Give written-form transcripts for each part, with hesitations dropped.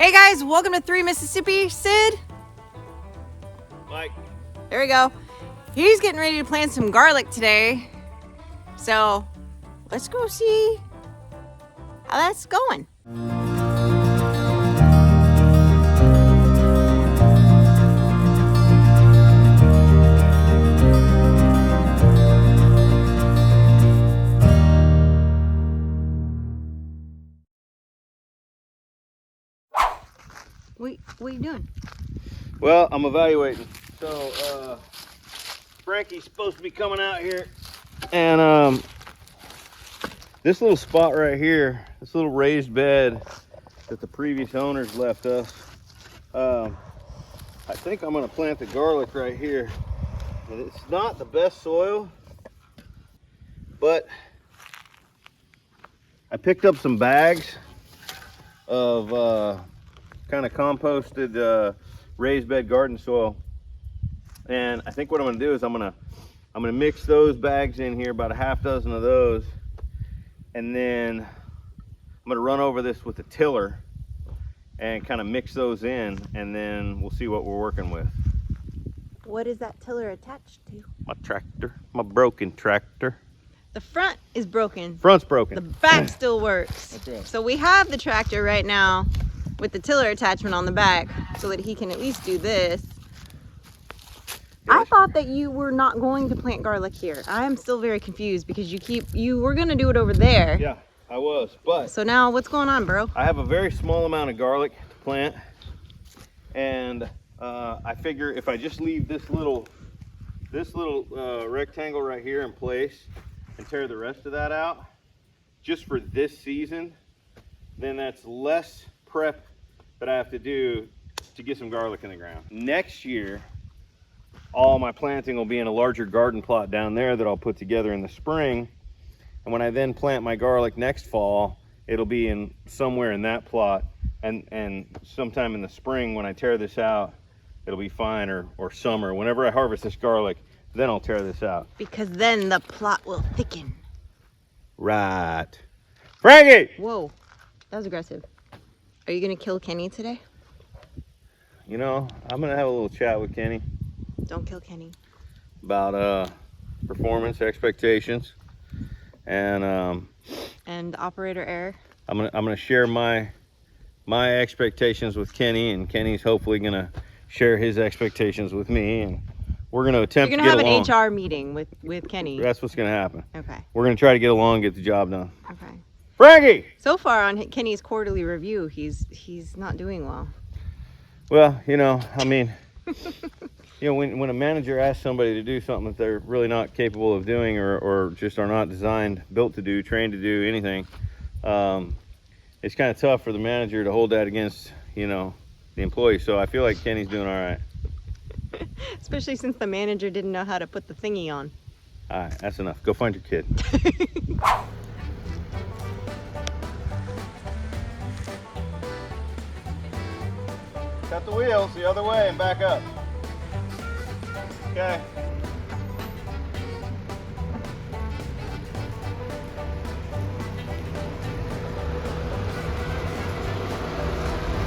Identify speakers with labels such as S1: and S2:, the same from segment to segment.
S1: Hey guys, welcome to 3 Mississippi. Sid.
S2: Mike.
S1: There we go. He's getting ready to plant some garlic today. So let's go see how that's going. What are you doing?
S2: Well, I'm evaluating. So, Frankie's supposed to be coming out here, and this little spot right here, this little raised bed that the previous owners left us, I think I'm going to plant the garlic right here. And it's not the best soil, but I picked up some bags of kind of composted raised bed garden soil, and I think what I'm going to do is I'm going to mix those bags in here, about a half dozen of those, and then I'm going to run over this with a tiller and kind of mix those in, and then we'll see what we're working with.
S1: What is that tiller attached to?
S2: My tractor, my broken tractor.
S1: The front is broken.
S2: Front's broken.
S1: The back still works.
S2: That's right.
S1: So we have the tractor right now with the tiller attachment on the back so that he can at least do this. I thought that you were not going to plant garlic here. I am still very confused because you were going to do it over there.
S2: Yeah, I was, but
S1: So now what's going on, bro?
S2: I have a very small amount of garlic to plant, and I figure if I just leave this little rectangle right here in place and tear the rest of that out just for this season, then that's less prep that I have to do to get some garlic in the ground. Next year, all my planting will be in a larger garden plot down there that I'll put together in the spring. And when I then plant my garlic next fall, it'll be in somewhere in that plot. And sometime in the spring when I tear this out, it'll be fine, or summer. Whenever I harvest this garlic, then I'll tear this out.
S1: Because then the plot will thicken.
S2: Right. Frankie!
S1: Whoa, that was aggressive. Are you gonna kill Kenny today?
S2: You know, I'm gonna have a little chat with Kenny
S1: Don't kill Kenny.
S2: about performance expectations, and
S1: operator error.
S2: I'm gonna share my expectations with Kenny, and Kenny's hopefully gonna share his expectations with me, and we're gonna attempt
S1: You're
S2: to
S1: gonna
S2: get
S1: have
S2: along.
S1: an HR meeting with Kenny.
S2: That's what's gonna happen.
S1: Okay.
S2: We're gonna try to get along and get the job done.
S1: Okay.
S2: Frankie!
S1: So far on Kenny's quarterly review, he's not doing well.
S2: Well, you know, I mean, you know, when a manager asks somebody to do something that they're really not capable of doing, or just are not built to do, trained to do anything, it's kind of tough for the manager to hold that against, you know, the employee. So I feel like Kenny's doing all right.
S1: Especially since the manager didn't know how to put the thingy on.
S2: All right, that's enough. Go find your kid. Cut the wheels the other way and back up. Okay.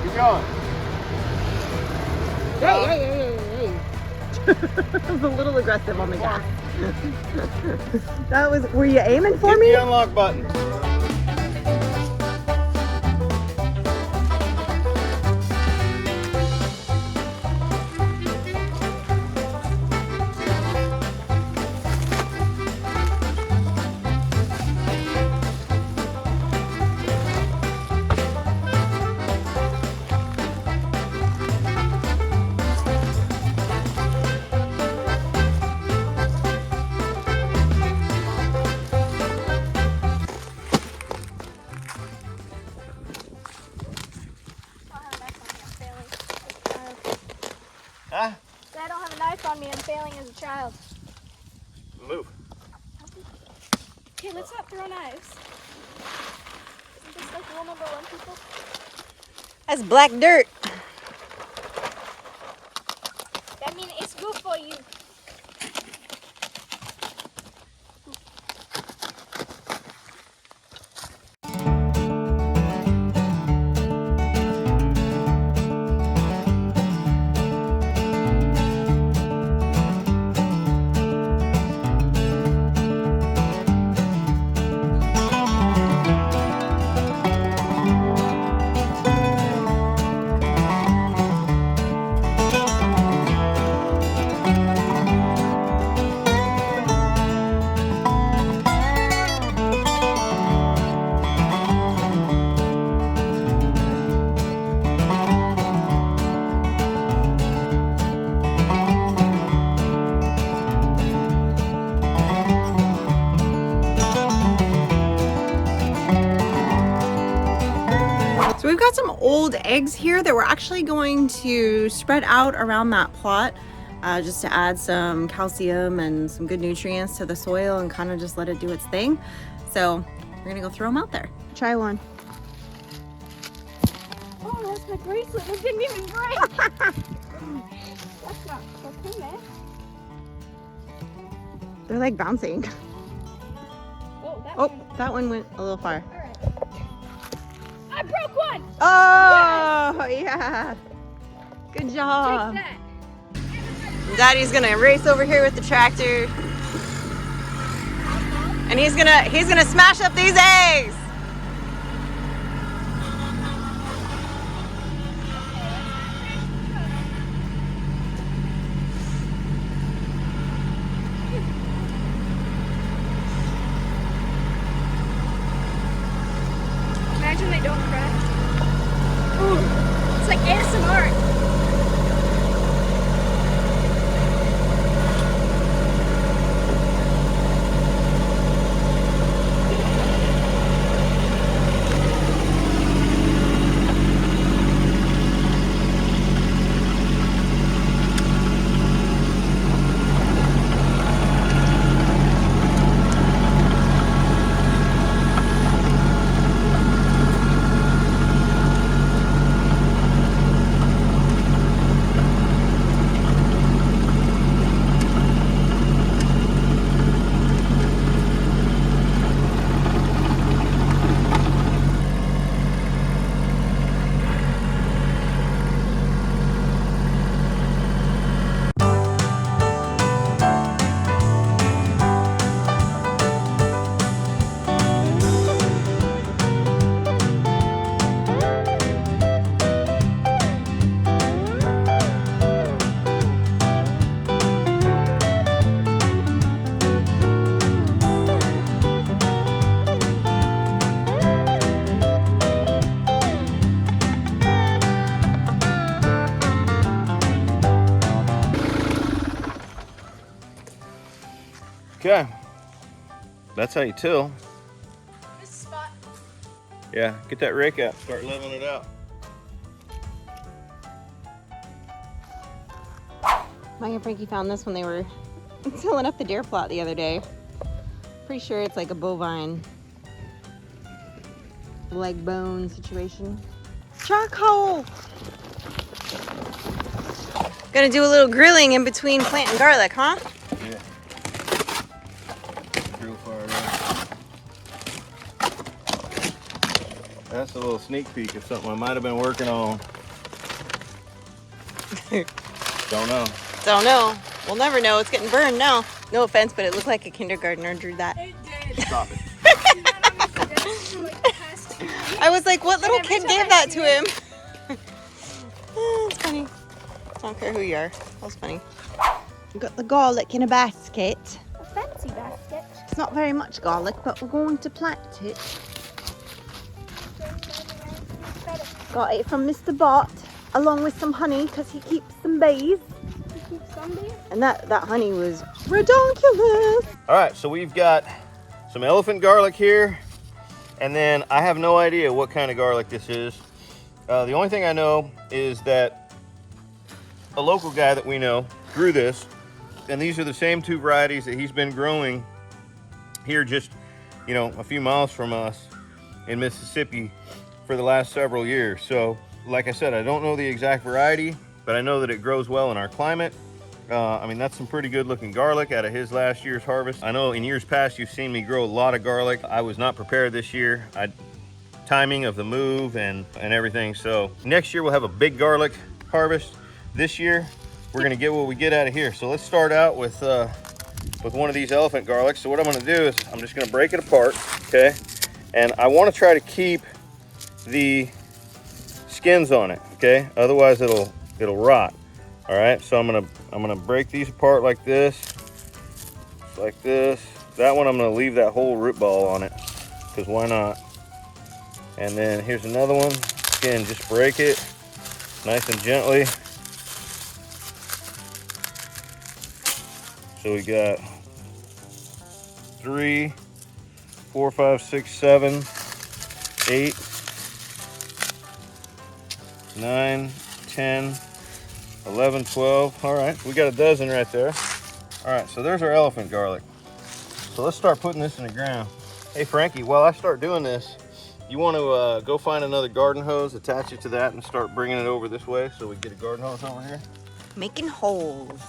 S2: Keep going.
S1: Hey. That was a little aggressive on the gas. Were you aiming for
S2: Hit
S1: me?
S2: the unlock button. Huh?
S3: I don't have a knife on me. I'm failing as a child.
S2: Move.
S3: Okay, let's not throw knives. Isn't this like rule number 1, people?
S1: That's black dirt.
S3: That means it's good for you.
S1: eggs here that we're actually going to spread out around that plot just to add some calcium and some good nutrients to the soil and kind of just let it do its thing. So we're gonna go throw them out there. Try one.
S3: Oh, that's my bracelet. It didn't even break. That's not okay, man.
S1: They're like bouncing.
S3: Oh,
S1: That one went a little far.
S3: all right. I broke one.
S1: Oh, yeah. Good job.
S3: Take that.
S1: Daddy's gonna race over here with the tractor. And he's gonna smash up these eggs.
S3: Imagine they don't crack. Ooh, it's like ASMR.
S2: Okay, that's how you till.
S3: This spot.
S2: Yeah, get that rake out, start leveling it out.
S1: Mike and Frankie found this when they were tilling up the deer plot the other day. Pretty sure it's like a bovine leg bone situation. Charcoal! Gonna do a little grilling in between planting garlic, huh?
S2: Yeah. Real far there. That's a little sneak peek of something I might have been working on. Don't know.
S1: Don't know. We'll never know. It's getting burned now. No offense, but it looked like a kindergartner drew that.
S3: It did.
S2: Stop it.
S1: I was like, what little kid gave that to him? Oh, it's funny. I don't care who you are. That was funny. We've got the garlic in a basket.
S3: A fancy basket.
S1: It's not very much garlic, but we're going to plant it. Got it from Mr. Bot, along with some honey, because he keeps some bees. And that honey was redonkulous.
S2: All right, so we've got some elephant garlic here, and then I have no idea what kind of garlic this is. The only thing I know is that a local guy that we know grew this, and these are the same two varieties that he's been growing here just, you know, a few miles from us in Mississippi for the last several years. So, like I said, I don't know the exact variety, but I know that it grows well in our climate. I mean, that's some pretty good looking garlic out of his last year's harvest. I know in years past you've seen me grow a lot of garlic. I was not prepared this year. Timing of the move and everything. So next year we'll have a big garlic harvest. This year we're gonna get what we get out of here. So let's start out with one of these elephant garlics. So what I'm gonna do is I'm just gonna break it apart, okay? And I wanna try to keep the skins on it, okay? Otherwise it'll rot. All right, so I'm gonna break these apart like this, like this. That one I'm gonna leave that whole root ball on it, because why not? And then here's another one. Again, just break it nice and gently. So we got 3, 4, 5, 6, 7, 8, 9, 10, 11, 12. All right, we got a dozen right there. All right, so there's our elephant garlic. So let's start putting this in the ground. Hey Frankie, while I start doing this, you want to go find another garden hose, attach it to that, and start bringing it over this way so we get a garden hose over here.
S1: Making holes.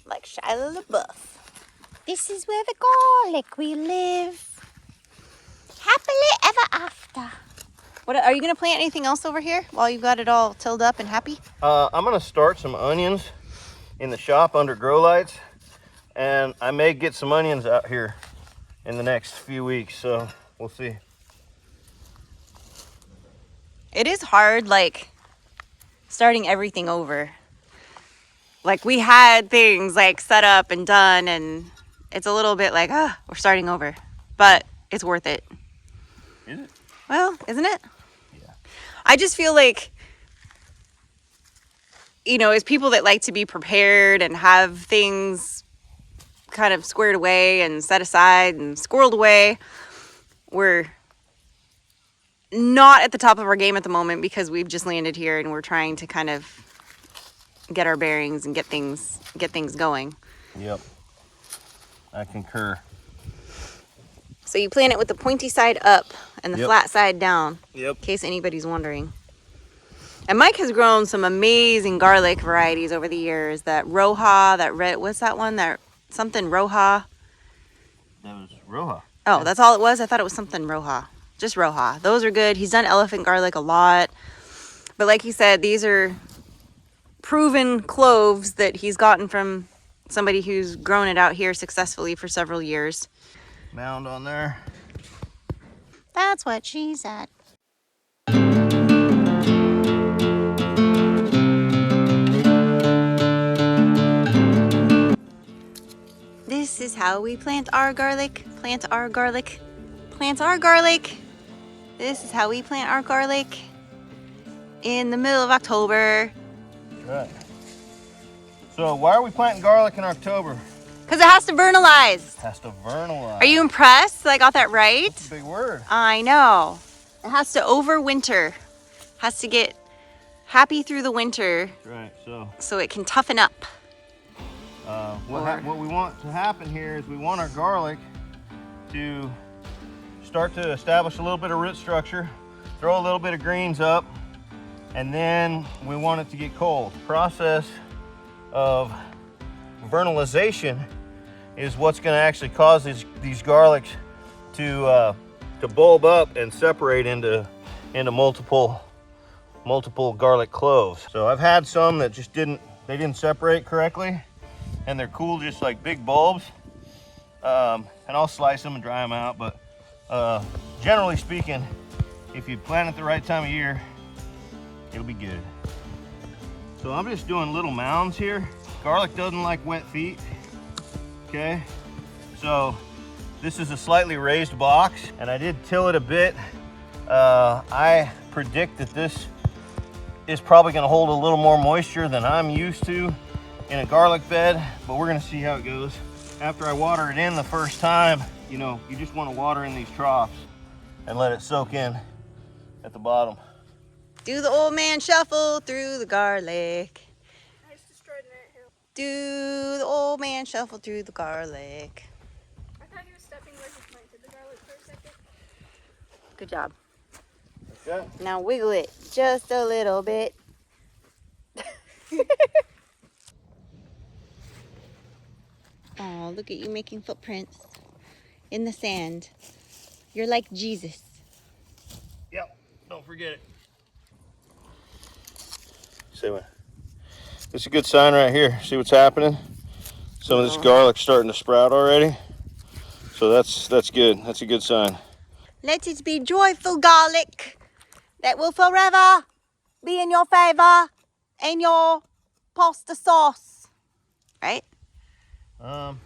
S1: Like Shia LaBeouf. This is where the garlic we live. Happily ever after. What are you gonna plant anything else over here while you've got it all tilled up and happy?
S2: I'm gonna start some onions in the shop under grow lights, and I may get some onions out here in the next few weeks, so we'll see.
S1: It is hard, like, starting everything over. Like, we had things like set up and done, and it's a little bit like, we're starting over, but it's worth it.
S2: Is it?
S1: Well, isn't it?
S2: Yeah.
S1: I just feel like, you know, as people that like to be prepared and have things kind of squared away and set aside and squirreled away, we're not at the top of our game at the moment because we've just landed here and we're trying to kind of get our bearings and get things going.
S2: Yep. I concur.
S1: So you plant it with the pointy side up and the flat side down.
S2: Yep.
S1: In case anybody's wondering. And Mike has grown some amazing garlic varieties over the years. That Roja, that red, what's that one? That something Roja.
S2: That was Roja.
S1: Oh,
S2: Yeah.
S1: that's all it was? I thought it was something Roja. Just Roja. Those are good. He's done elephant garlic a lot. But like he said, these are proven cloves that he's gotten from somebody who's grown it out here successfully for several years.
S2: Mound on there.
S1: That's what she said. This is how we plant our garlic. Plant our garlic. Plant our garlic. This is how we plant our garlic in the middle of October.
S2: Right. So why are we planting garlic in October?
S1: Because it has to vernalize.
S2: Has to vernalize.
S1: Are you impressed that I got that right?
S2: That's a big word.
S1: I know. It has to overwinter. Has to get happy through the winter.
S2: Right.
S1: So it can toughen up.
S2: What we want to happen here is we want our garlic to start to establish a little bit of root structure, throw a little bit of greens up, and then we want it to get cold. The process of vernalization is what's going to actually cause these garlics to bulb up and separate into multiple garlic cloves. So I've had some that just didn't separate correctly, and they're cool just like big bulbs. And I'll slice them and dry them out, but generally speaking, if you plant it the right time of year, it'll be good. So I'm just doing little mounds here. Garlic doesn't like wet feet, okay? So this is a slightly raised box, and I did till it a bit. I predict that this is probably gonna hold a little more moisture than I'm used to in a garlic bed, but we're gonna see how it goes. After I water it in the first time, you know, you just wanna water in these troughs and let it soak in at the bottom.
S1: Do the old man shuffle through the garlic.
S3: I just destroyed an anthill.
S1: Do the old man shuffle through the garlic.
S3: I thought he was stepping where he planted the garlic for a second.
S1: Good job.
S2: Okay.
S1: Now wiggle it just a little bit. Oh, look at you making footprints in the sand. You're like Jesus.
S2: Yep, don't forget it. See what? This is a good sign right here. See what's happening? Some of this garlic's starting to sprout already. So that's good. That's a good sign.
S1: Let it be joyful garlic that will forever be in your favor and your pasta sauce. Right?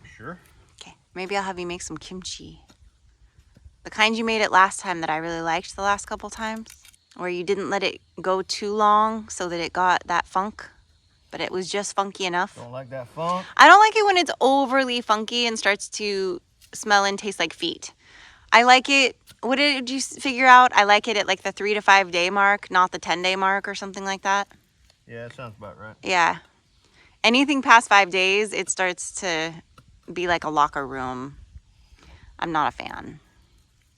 S2: Sure.
S1: Okay, maybe I'll have you make some kimchi. The kind you made it last time that I really liked the last couple times, where you didn't let it go too long so that it got that funk, but it was just funky enough.
S2: Don't like that funk?
S1: I don't like it when it's overly funky and starts to smell and taste like feet. I like it. What did you figure out? I like it at like the 3 to 5 day mark, not the 10-day mark or something like that.
S2: Yeah, that sounds about right.
S1: Yeah. Anything past 5 days, it starts to be like a locker room. I'm not a fan.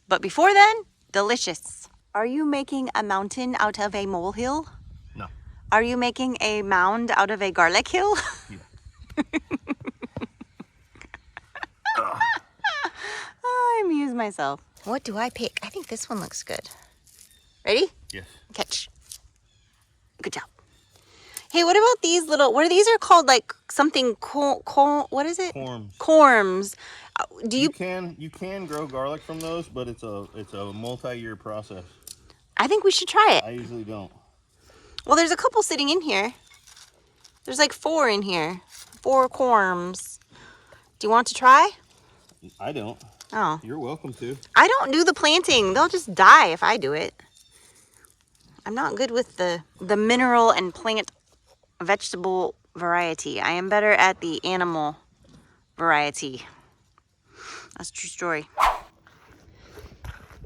S1: But before then, delicious. Are you making a mountain out of a molehill?
S2: No.
S1: Are you making a mound out of a garlic hill?
S2: Yeah.
S1: I amuse myself. What do I pick? I think this one looks good. Ready?
S2: Yes.
S1: Catch. Good job. Hey, what about these little, what are these are called like something, what is it?
S2: Corms.
S1: Corms. Do
S2: You can grow garlic from those, but it's a multi-year process.
S1: I think we should try it.
S2: I usually don't.
S1: Well, there's a couple sitting in here. There's like 4 in here. 4 corms. Do you want to try?
S2: I don't.
S1: Oh.
S2: You're welcome to.
S1: I don't do the planting. They'll just die if I do it. I'm not good with the mineral and plant vegetable variety. I am better at the animal variety. That's a true story.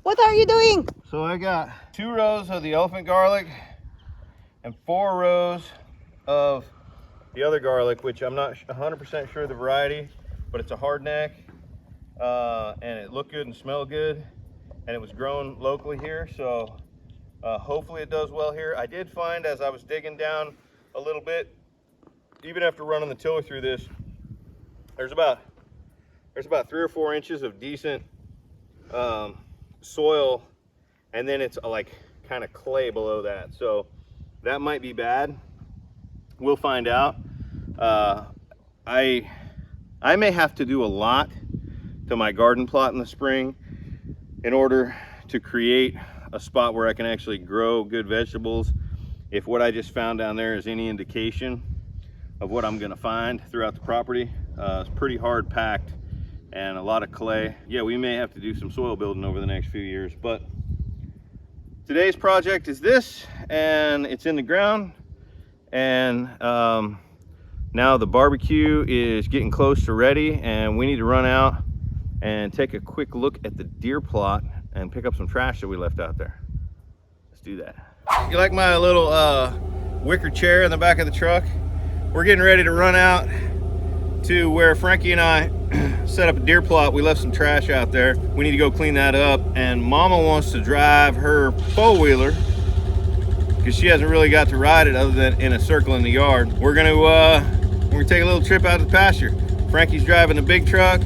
S1: What are you doing?
S2: So I got 2 rows of the elephant garlic and 4 rows of the other garlic, which I'm not 100% sure the variety, but it's a hardneck, and it looked good and smelled good, and it was grown locally here, so hopefully it does well here. I did find as I was digging down a little bit, even after running the tiller through this, there's about 3 or 4 inches of decent soil, and then it's like kind of clay below that, so that might be bad. We'll find out. I may have to do a lot to my garden plot in the spring in order to create a spot where I can actually grow good vegetables. If what I just found down there is any indication of what I'm gonna find throughout the property, it's pretty hard packed and a lot of clay. Yeah, we may have to do some soil building over the next few years, but today's project is this, and it's in the ground, and now the barbecue is getting close to ready, and we need to run out and take a quick look at the deer plot and pick up some trash that we left out there. Let's do that. You like my little wicker chair in the back of the truck? We're getting ready to run out to where Frankie and I set up a deer plot. We left some trash out there. We need to go clean that up, and Mama wants to drive her four-wheeler because she hasn't really got to ride it other than in a circle in the yard. We're gonna take a little trip out to the pasture. Frankie's driving the big truck.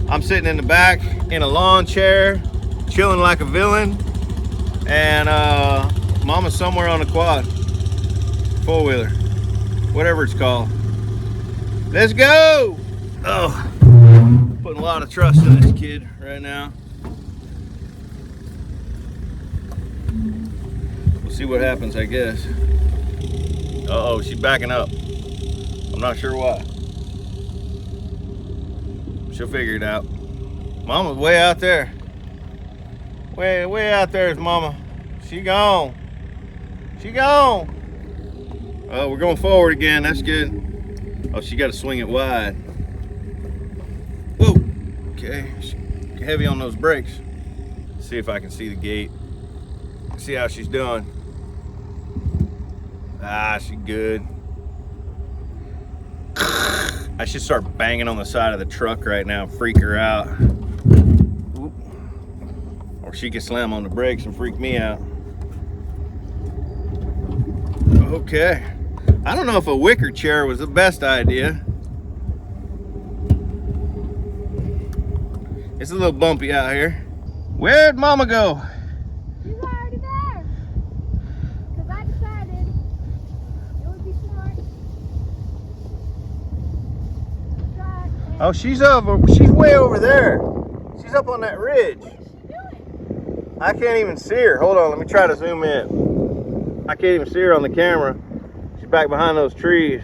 S2: I'm sitting in the back in a lawn chair, chilling like a villain, and Mama's somewhere on the quad, four-wheeler, whatever it's called. Let's go! Oh, putting a lot of trust in this kid right now. We'll see what happens, I guess. Uh-oh, she's backing up. I'm not sure why. She'll figure it out. Mama's way out there. Way out there is Mama. She gone. She gone. Oh, we're going forward again. That's good. Oh, she got to swing it wide. Whoa. Okay. She's heavy on those brakes. Let's see if I can see the gate. See how she's doing. Ah, she's good. I should start banging on the side of the truck right now and freak her out. Oop. Or she could slam on the brakes and freak me out. Okay. I don't know if a wicker chair was the best idea. It's a little bumpy out here. Where'd Mama go?
S3: She's already there. Because I decided it would be smart to try.
S2: Oh, she's way over there. She's up on that ridge.
S3: What is she doing?
S2: I can't even see her. Hold on, let me try to zoom in. I can't even see her on the camera. She's back behind those trees.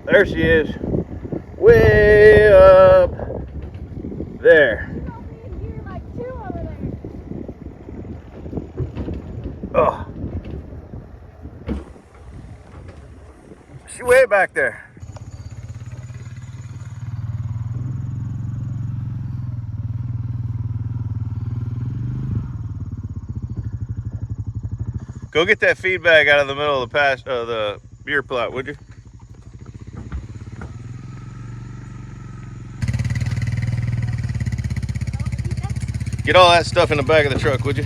S2: There she is. Way up there.
S3: She's over in gear like 2 over there.
S2: Oh. She's way back there. Go get that feed bag out of the middle of the beer plot, would you? Get all that stuff in the back of the truck, would you?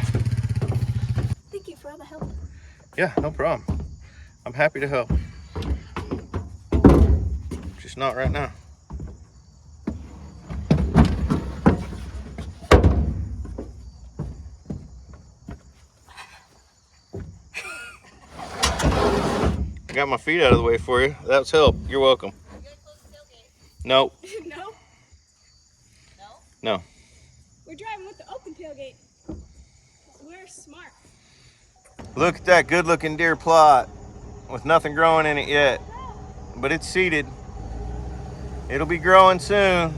S3: Thank you for all the help.
S2: Yeah, no problem. I'm happy to help. Just not right now. I got my feet out of the way for you. That's help. You're welcome.
S1: You gotta close the tailgate.
S2: No.
S3: No,
S1: No?
S2: No.
S3: we're driving with the open tailgate. We're smart.
S2: Look at that good looking deer plot with nothing growing in it yet. But it's seeded. It'll be growing soon.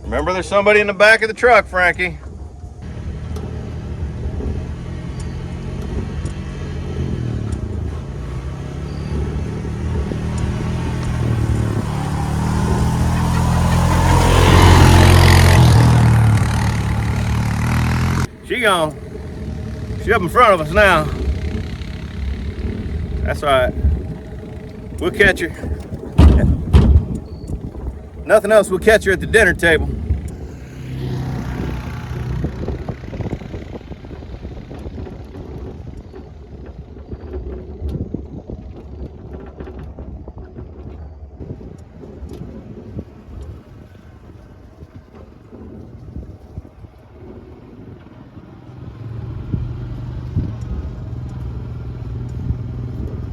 S2: Remember, there's somebody in the back of the truck, Frankie. She gone. She up in front of us now. That's all right. We'll catch her. Nothing else, we'll catch her at the dinner table.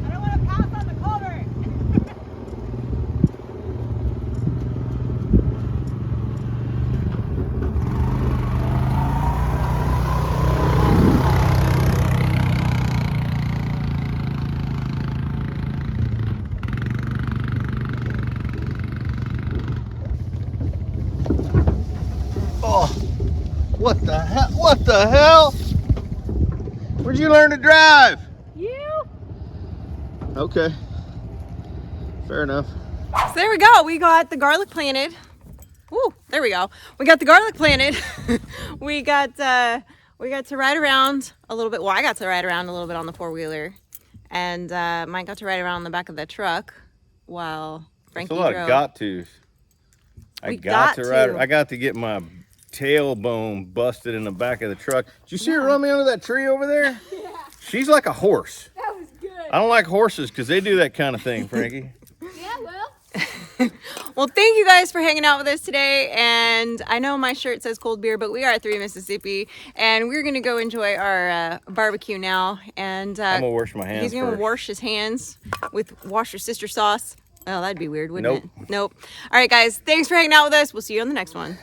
S1: I don't want to pass on the culvert.
S2: Oh, what the hell? What the hell? Where'd you learn to drive?
S3: You?
S2: Okay, fair enough.
S1: So there we go. We got the garlic planted. Ooh, there we go. We got the garlic planted. we got to ride around a little bit. Well, I got to ride around a little bit on the four-wheeler, and Mike got to ride around on the back of the truck while Frankie
S2: That's a lot
S1: drove.
S2: of got-tos. I
S1: We
S2: got to ride.
S1: to.
S2: I got to get my tailbone busted in the back of the truck. Did you see her run me under that tree over there?
S3: Yeah,
S2: She's like a horse.
S3: that was good.
S2: I don't like horses because they do that kind of thing, Frankie.
S3: Yeah, well.
S1: Well, thank you guys for hanging out with us today. And I know my shirt says cold beer, but we are at 3 Mississippi, and we're gonna go enjoy our barbecue now. And
S2: I'm gonna wash my hands
S1: he's gonna
S2: first.
S1: wash his hands with wash your sister sauce. Oh, that'd be weird, wouldn't
S2: Nope.
S1: it? Nope. All right, guys. Thanks for hanging out with us. We'll see you on the next one.